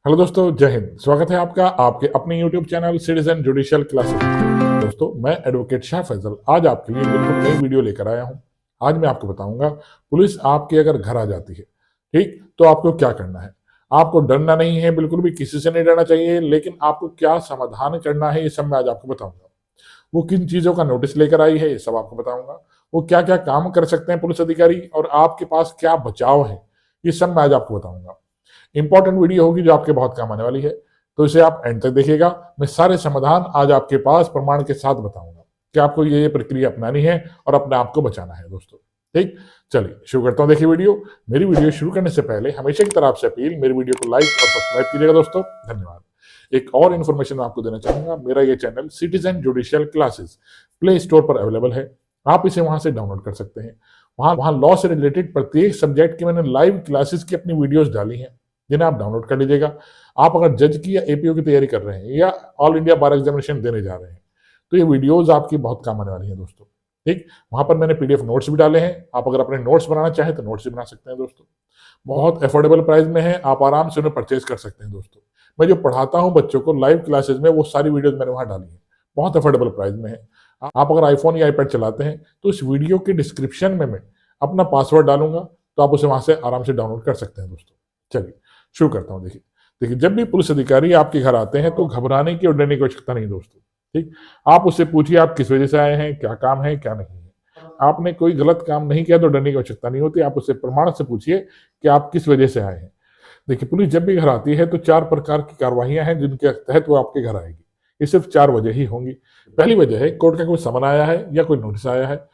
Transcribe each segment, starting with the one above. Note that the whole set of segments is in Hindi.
हेलो दोस्तों, जय हिंद। स्वागत है आपका आपके अपने YouTube channel citizen judicial classes. दोस्तों, मैं एडवोकेट शाह फैजल आज आपके लिए बिल्कुल नई वीडियो लेकर आया हूं। आज मैं आपको बताऊंगा पुलिस आपके अगर घर आ जाती है, ठीक, तो आपको क्या करना है। आपको डरना नहीं है, बिल्कुल भी किसी से नहीं डरना चाहिए, लेकिन आपको क्या समाधान करना है ये सब मैं आज आपको बताऊंगा। वो किन चीजों का नोटिस लेकर आई है ये सब आपको बताऊंगा। वो क्या क्या काम कर सकते हैं पुलिस अधिकारी और आपके पास क्या बचाव है, ये सब मैं आज आपको बताऊंगा। इंपॉर्टेंट वीडियो होगी जो आपके बहुत काम आने वाली है, तो इसे आप एंड तक देखिएगा। मैं सारे समाधान आज आपके पास प्रमाण के साथ बताऊंगा कि आपको ये प्रक्रिया अपनानी है और अपने आप को बचाना है दोस्तों। ठीक, चलिए शुरू करता हूं। देखिए मेरी वीडियो शुरू करने से पहले हमेशा की तरह आपसे अपील, मेरी वीडियो को लाइक और सब्सक्राइब कीजिएगा दोस्तों। धन्यवाद। एक और इन्फॉर्मेशन मैं आपको देना चाहूंगा, मेरा ये channel citizen judicial classes play store पर अवेलेबल है। आप इसे वहां से डाउनलोड कर सकते हैं। वहां वहां लॉ से रिलेटेड प्रत्येक सब्जेक्ट की मैंने लाइव क्लासेस की अपनी वीडियोस डाली हैं, जिन्हें आप डाउनलोड कर लीजिएगा। आप अगर जज की या एपीओ की तैयारी कर रहे हैं या ऑल इंडिया बार एग्जामिनेशन देने जा रहे हैं, तो ये वीडियोस आपकी बहुत काम आने वाली हैं दोस्तों। ठीक, वहां पर मैंने पीडीएफ नोट्स भी डाले हैं। आप अगर अपने नोट्स बनाना चाहें तो नोट्स भी बना सकते हैं दोस्तों। बहुत अफोर्डेबल प्राइस में है, आप आराम से उन्हें परचेज कर सकते हैं दोस्तों। मैं जो पढ़ाता हूं बच्चों को लाइव क्लासेस में, वो सारी वीडियोज मैंने वहां डाली है, बहुत अफोर्डेबल प्राइस में है। आप अगर आईफोन या आईपैड चलाते हैं तो इस वीडियो के डिस्क्रिप्शन में मैं अपना पासवर्ड डालूंगा, तो आप उसे वहां से आराम से डाउनलोड कर सकते हैं दोस्तों। चलिए शुरू करता हूं। देखिए देखिए जब भी पुलिस अधिकारी आपके घर आते हैं तो घबराने की और डरने की आवश्यकता नहीं दोस्तों। ठीक, आप उससे पूछिए आप किस वजह से आए हैं, क्या काम है क्या नहीं है। आपने कोई गलत काम नहीं किया तो डरने की आवश्यकता नहीं होती। आप उससे प्रमाण से पूछिए कि आप किस वजह से आए हैं। देखिए, पुलिस जब भी घर आती है तो 4 प्रकार की कार्रवाइयां हैं जिनके तहत वो आपके घर आएगी। ये सिर्फ 4 वजह ही होंगी। पहली वजह है कोर्ट का कोई समन आया है या कोई नोटिस आया है।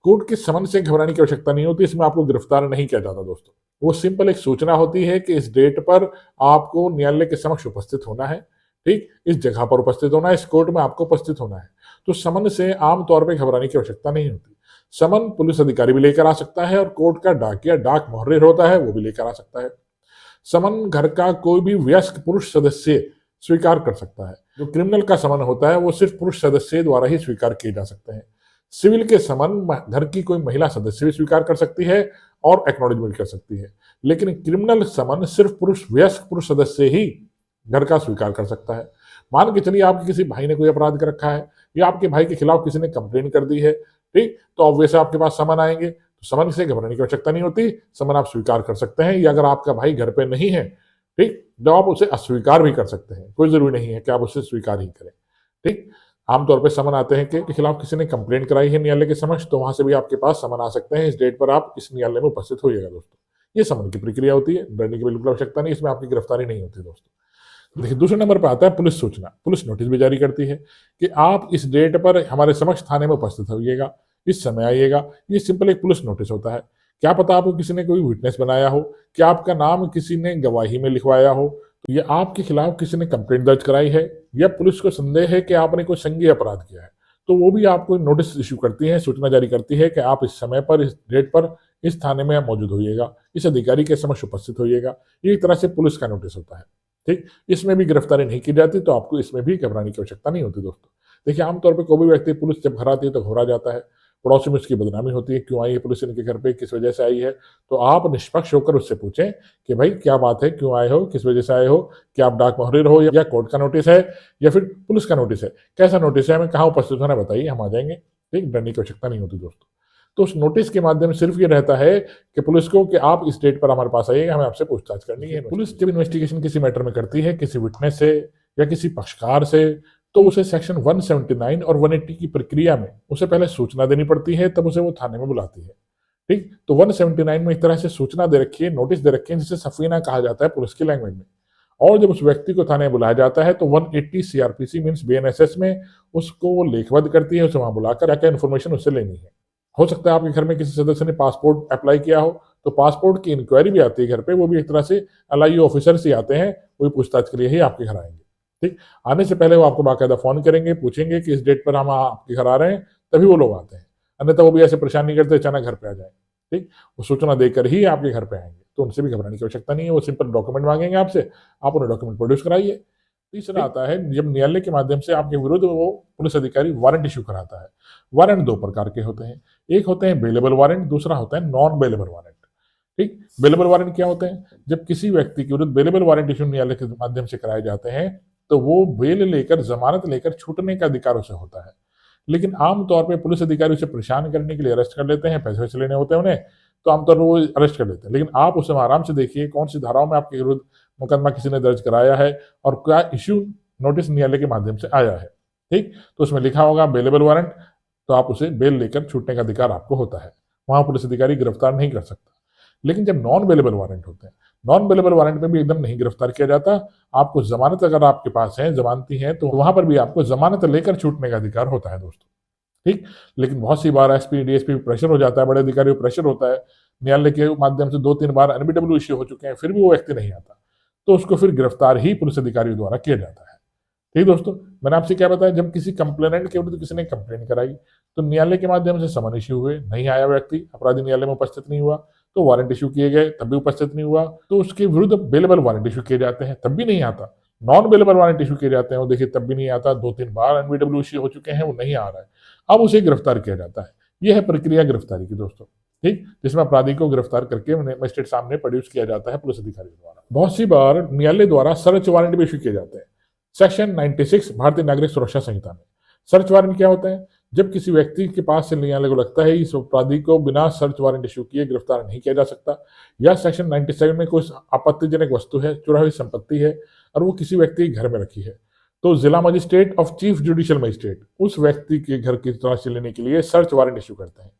कोर्ट के समन से घबराने की आवश्यकता नहीं होती, इसमें आपको गिरफ्तार नहीं किया जाता दोस्तों। वो सिंपल एक सूचना होती है कि इस डेट पर आपको न्यायालय के समक्ष उपस्थित होना है। ठीक, इस जगह पर उपस्थित होना है, इस कोर्ट में आपको उपस्थित होना है। तो समन से आमतौर पर घबराने की आवश्यकता नहीं होती। समन पुलिस अधिकारी भी लेकर आ सकता है और कोर्ट का डाकिया डाक मुहर्रिर होता है वो भी लेकर आ सकता है। समन घर का कोई भी वयस्क पुरुष सदस्य स्वीकार कर सकता है। जो क्रिमिनल का समन होता है वो सिर्फ पुरुष सदस्य द्वारा ही स्वीकार किए जा सकते हैं। सिविल के समन घर की कोई महिला सदस्य भी स्वीकार कर सकती है और एक्नॉलेजमेंट कर सकती है, लेकिन क्रिमिनल समन सिर्फ वयस्क पुरुष सदस्य ही घर का स्वीकार कर सकता है। मान के चलिए आपके किसी भाई ने कोई अपराध कर रखा है या आपके भाई के खिलाफ किसी ने कंप्लेन कर दी है, ठीक, तो ऑब्वियस आपके पास समन आएंगे। तो समन से घबराने की आवश्यकता नहीं होती। समन आप स्वीकार कर सकते हैं, या अगर आपका भाई घर पे नहीं है, ठीक, तो आप उसे अस्वीकार भी कर सकते हैं। कोई जरूरी नहीं है कि आप उसे स्वीकार ही करें। ठीक, आमतौर पर समन आते हैं कि खिलाफ किसी ने कंप्लेंट कराई है न्यायालय के समक्ष, तो वहां से भी आपके पास समन आ सकते हैं। इस डेट पर आप इस न्यायालय में उपस्थित होइएगा दोस्तों। ये समन की प्रक्रिया होती है, डरने की बिल्कुल आवश्यकता नहीं, इसमें आपकी गिरफ्तारी नहीं होती दोस्तों। देखिए, दूसरे नंबर पर आता है पुलिस सूचना। पुलिस नोटिस भी जारी करती है कि आप इस डेट पर हमारे समक्ष थाने में उपस्थित होइएगा, इस समय आइएगा। ये सिंपल एक पुलिस नोटिस होता है। क्या पता आपको किसी ने कोई विटनेस बनाया हो, क्या आपका नाम किसी ने गवाही में लिखवाया हो, तो ये आपके खिलाफ किसी ने कंप्लेंट दर्ज कराई है या पुलिस को संदेह है कि आपने कोई संज्ञेय अपराध किया है, तो वो भी आपको नोटिस इशू करती है, सूचना जारी करती है कि आप इस समय पर, इस डेट पर, इस थाने में आप मौजूद होइएगा, इस अधिकारी के समक्ष उपस्थित होइएगा। ये एक तरह से पुलिस का नोटिस होता है। ठीक, इसमें भी गिरफ्तारी नहीं की जाती, तो आपको इसमें भी घबराने की आवश्यकता नहीं होती दोस्तों। देखिए, आमतौर पर कोई भी व्यक्ति पुलिस जब घर आती है तो घबरा जाता है। पड़ोसी में उसकी बदनामी होती है, क्यों आई है पुलिस इनके घर पे, किस वजह से आई है। तो आप निष्पक्ष होकर उससे पूछें कि भाई क्या बात है, क्यों आए हो, किस वजह से आए हो, क्या आप डाक मुहर्रिर हो या कोर्ट का नोटिस है या फिर पुलिस का नोटिस है, कैसा नोटिस है, हमें कहाँ उपस्थित होना बताइए, हम आ जाएंगे। ठीक, डरने की आवश्यकता नहीं होती दोस्तों। तो उस नोटिस के माध्यम से सिर्फ ये रहता है कि पुलिस को कि आप इस डेट पर हमारे पास आइएगा, हमें आपसे पूछताछ करनी है। पुलिस जब इन्वेस्टिगेशन किसी मैटर में करती है, किसी विटनेस से या किसी पक्षकार से, तो उसे सेक्शन 179 और 180 की प्रक्रिया में उसे पहले सूचना देनी पड़ती है, तब उसे वो थाने में बुलाती है। ठीक, तो 179 में एक तरह से सूचना दे रखी है, नोटिस दे रखी है, जिसे सफीना कहा जाता है पुलिस की लैंग्वेज में। और जब उस व्यक्ति को थाने में बुलाया जाता है तो 180 सीआरपीसी मीन्स बीएनएसएस में उसको वो लेखबद्ध करती है, उसे वहां बुलाकर क्या क्या इन्फॉर्मेशन उससे लेनी है। हो सकता है आपके घर में किसी सदस्य ने पासपोर्ट अप्लाई किया हो, तो पासपोर्ट की इंक्वायरी भी आती है घर पे, वो भी एक तरह से एलआईयू ऑफिसर से आते हैं, वही पूछताछ के लिए ही आपके घर आएंगे। ठीक, आने से पहले वो आपको बाकायदा फोन करेंगे, पूछेंगे कि इस डेट पर हम आपके घर आ रहे हैं, तभी वो लोग आते हैं। अन्यथा वो भी ऐसे परेशान नहीं करते अचानक घर पे आ जाए। ठीक, वो सूचना देकर ही आपके घर पे आएंगे, तो उनसे भी घबराने की आवश्यकता नहीं है। वो सिंपल डॉक्यूमेंट मांगेंगे आपसे, आप उन्हें डॉक्यूमेंट प्रोड्यूस कराइए। तीसरा आता है जब न्यायालय के माध्यम से आपके विरुद्ध वो पुलिस अधिकारी वारंट इशू कराता है। वारंट 2 प्रकार के होते हैं, एक होते हैं बेलेबल वारंट, दूसरा होता है नॉन बेलेबल वारंट। ठीक। बेलेबल वारंट क्या होते हैं? जब किसी व्यक्ति के विरुद्ध बेलेबल वारंट इशू न्यायालय के माध्यम से कराए जाते हैं तो वो बेल लेकर, जमानत लेकर छूटने का अधिकार उसे होता है। लेकिन आमतौर पे पुलिस अधिकारी उसे परेशान करने के लिए अरेस्ट कर लेते हैं, पैसे वैसे लेने होते हैं उन्हें, तो आमतौर पर वो अरेस्ट कर लेते हैं। लेकिन आप उसे आराम से देखिए कौन सी धाराओं में आपके विरुद्ध मुकदमा किसी ने दर्ज कराया है और क्या इश्यू नोटिस न्यायालय के माध्यम से आया है। ठीक, तो उसमें लिखा होगा बेलेबल वारंट, तो आप उसे बेल लेकर छूटने का अधिकार आपको होता है, वहां पुलिस अधिकारी गिरफ्तार नहीं कर सकता। लेकिन जब नॉन बेलेबल वारंट होते हैं, नॉन बेलेबल वारंट में भी एकदम नहीं गिरफ्तार किया जाता। आपको जमानत अगर आपके पास है, जमानती है, तो वहां पर भी आपको जमानत लेकर छूटने का अधिकार होता है दोस्तों। ठीक, लेकिन बहुत सी बार एसपी डीएसपी प्रेशर हो जाता है, बड़े अधिकारियों को प्रेशर होता है, न्यायालय के माध्यम से 2-3 बार एनबीडब्ल्यू इश्यू हो चुके हैं, फिर भी वो व्यक्ति नहीं आता, तो उसको फिर गिरफ्तार ही पुलिस अधिकारियों द्वारा किया जाता है। ठीक दोस्तों, मैंने आपसे क्या बताया, जब किसी कंप्लेनेंट के विरुद्ध किसी ने कंप्लेन कराई तो न्यायालय के माध्यम से समन इश्यू हुए, नहीं आया व्यक्ति, अपराधी न्यायालय में उपस्थित नहीं हुआ, तो वारंट इशू किए गए, तब भी उपस्थित नहीं हुआ, तो उसके विरुद्ध बेलेबल वारंट इशू किए जाते हैं, तब भी नहीं आता। नॉन बेलेबल वारंट इशू किए जाते हैं, वो देखिए तब भी नहीं आता, 2-3 बार एनबीडब्ल्यू इशू हो चुके हैं, वो नहीं आ रहा है, अब उसे गिरफ्तार किया जाता है। यह है प्रक्रिया गिरफ्तारी की दोस्तों। ठीक, जिसमें अपराधी को गिरफ्तार करके मजिस्ट्रेट सामने प्रोड्यूस किया जाता है पुलिस अधिकारियों द्वारा। बहुत सी बार न्यायालय द्वारा सर्च वारंट भी इशू किए जाते हैं। सेक्शन 96 भारतीय नागरिक सुरक्षा संहिता में सर्च वारंट क्या होता है? जब किसी व्यक्ति के पास से न्यायालय को लगता है इस अपराधी को बिना सर्च वारंट इशू किए गिरफ्तार नहीं किया जा सकता, या सेक्शन 97 में कोई आपत्तिजनक वस्तु है, चुराई हुई संपत्ति है और वो किसी व्यक्ति के घर में रखी है, तो जिला मजिस्ट्रेट और चीफ जुडिशियल मजिस्ट्रेट उस व्यक्ति के घर की तलाशी लेने के लिए सर्च वारंट इशू करते हैं।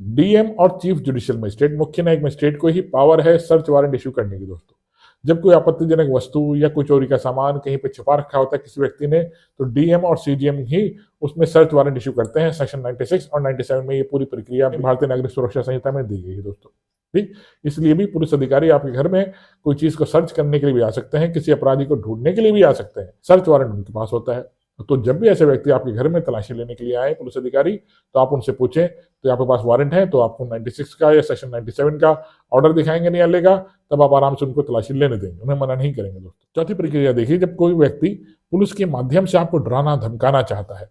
डीएम और चीफ जुडिशियल मजिस्ट्रेट, मुख्य न्यायिक मजिस्ट्रेट को ही पावर है सर्च वारंट इशू करने की दोस्तों। जब कोई आपत्तिजनक वस्तु या कोई चोरी का सामान कहीं पे छिपा रखा होता है किसी व्यक्ति ने, तो डीएम और सीजीएम ही उसमें सर्च वारंट इशू करते हैं। सेक्शन 96 और 97 में ये पूरी प्रक्रिया भारतीय नागरिक सुरक्षा संहिता में दी गई है दोस्तों। ठीक, इसलिए भी पुलिस अधिकारी आपके घर में कोई चीज को सर्च करने के लिए भी आ सकते हैं, किसी अपराधी को ढूंढने के लिए भी आ सकते हैं, सर्च वारंट उनके पास होता है। तो जब भी ऐसे व्यक्ति आपके घर में तलाशी लेने के लिए आए पुलिस अधिकारी, तो आप उनसे पूछें तो आपके पास वारंट है, तो आपको 96 का या सेक्शन 97 का ऑर्डर दिखाएंगे न्यायालय का, तब आप आराम से उनको तलाशी लेने देंगे, उन्हें मना नहीं करेंगे दोस्तों। चौथी प्रक्रिया देखिए, जब कोई व्यक्ति पुलिस के माध्यम से आपको डराना धमकाना चाहता है,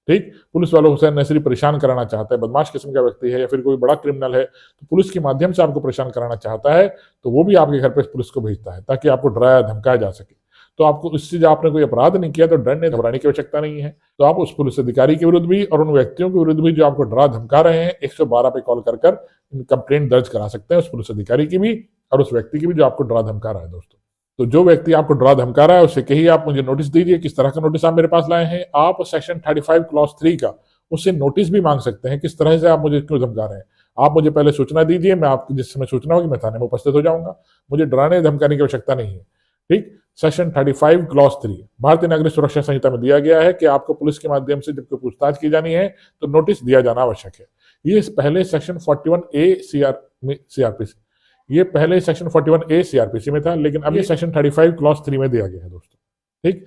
ठीक, पुलिस वालों से अननेसेसरी परेशान कराना चाहता है, बदमाश किस्म का व्यक्ति है या फिर कोई बड़ा क्रिमिनल है, तो पुलिस के माध्यम से आपको परेशान कराना चाहता है, तो वो भी आपके घर पे पुलिस को भेजता है ताकि आपको डराया धमकाया जा सके। तो आपको इससे, जब आपने कोई अपराध नहीं किया तो डरने घबराने की आवश्यकता नहीं है। तो आप उस पुलिस अधिकारी के विरुद्ध भी और उन व्यक्तियों के विरुद्ध भी जो आपको डरा धमका रहे हैं, 112 पे कॉल कर कंप्लेंट दर्ज करा सकते हैं, उस पुलिस अधिकारी की भी और उस व्यक्ति की भी जो आपको डरा धमका रहा है दोस्तों। तो जो व्यक्ति आपको डरा धमका रहा है उससे कहिए आप मुझे नोटिस दीजिए, किस तरह का नोटिस आप मेरे पास लाए हैं। आप सेक्शन 35 क्लॉज 3 का उससे नोटिस भी मांग सकते हैं, किस तरह से आप मुझे क्यों धमका रहे हैं। आप मुझे पहले सूचना दीजिए, मैं आपकी जिस समय सूचना होगी मैं थाने में उपस्थित हो जाऊंगा, मुझे डराने धमकाने की आवश्यकता नहीं है। ठीक, सेक्शन 35 क्लॉज 3 भारतीय नागरिक सुरक्षा संहिता में दिया गया है कि आपको पुलिस के माध्यम से जब कोई पूछताछ की जानी है तो नोटिस दिया जाना आवश्यक है। ये पहले सेक्शन 41A सीआरपीसी, ये पहले सेक्शन 41A सीआरपीसी में था, लेकिन अब ये सेक्शन 35 क्लॉज 3 में दिया गया है दोस्तों। ठीक,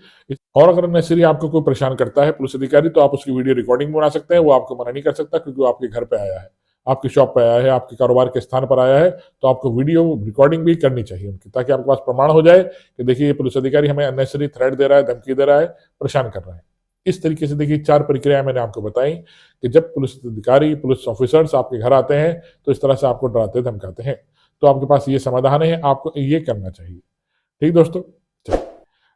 और अगर नेसेसरी आपको कोई परेशान करता है पुलिस अधिकारी, तो आप उसकी वीडियो रिकॉर्डिंग बना सकते हैं, वो आपको मना नहीं कर सकता, क्योंकि वो आपके घर पे आया है, आपकी शॉप पे आया है, आपके कारोबार के स्थान पर आया है, तो आपको वीडियो रिकॉर्डिंग भी करनी चाहिए उनकी, ताकि आपके पास प्रमाण हो जाए कि देखिए ये पुलिस अधिकारी हमें अननेसेसरी थ्रेट दे रहा है, धमकी दे रहा है, परेशान कर रहा है। इस तरीके से देखिए 4 प्रक्रियाएं मैंने आपको बताई कि जब पुलिस अधिकारी, पुलिस ऑफिसर्स आपके घर आते हैं तो इस तरह से आपको डराते धमकाते हैं, तो आपके पास ये समाधान है, आपको ये करना चाहिए। ठीक दोस्तों,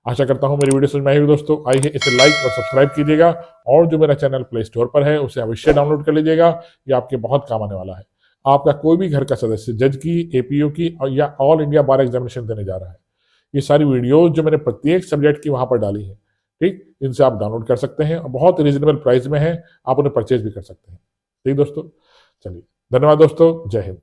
आशा करता हूं मेरी वीडियो समझ में आई होगी दोस्तों। आइए इसे लाइक और सब्सक्राइब कीजिएगा, और जो मेरा चैनल प्ले स्टोर पर है उसे अवश्य डाउनलोड कर लीजिएगा, ये आपके बहुत काम आने वाला है। आपका कोई भी घर का सदस्य जज की, एपीओ की या ऑल इंडिया बार एग्जामिनेशन देने जा रहा है, ये सारी वीडियोज जो मैंने प्रत्येक सब्जेक्ट की वहां पर डाली है, ठीक, इनसे आप डाउनलोड कर सकते हैं और बहुत रीजनेबल प्राइस में है, आप उन्हें परचेज भी कर सकते हैं। ठीक दोस्तों, चलिए धन्यवाद दोस्तों, जय हिंद।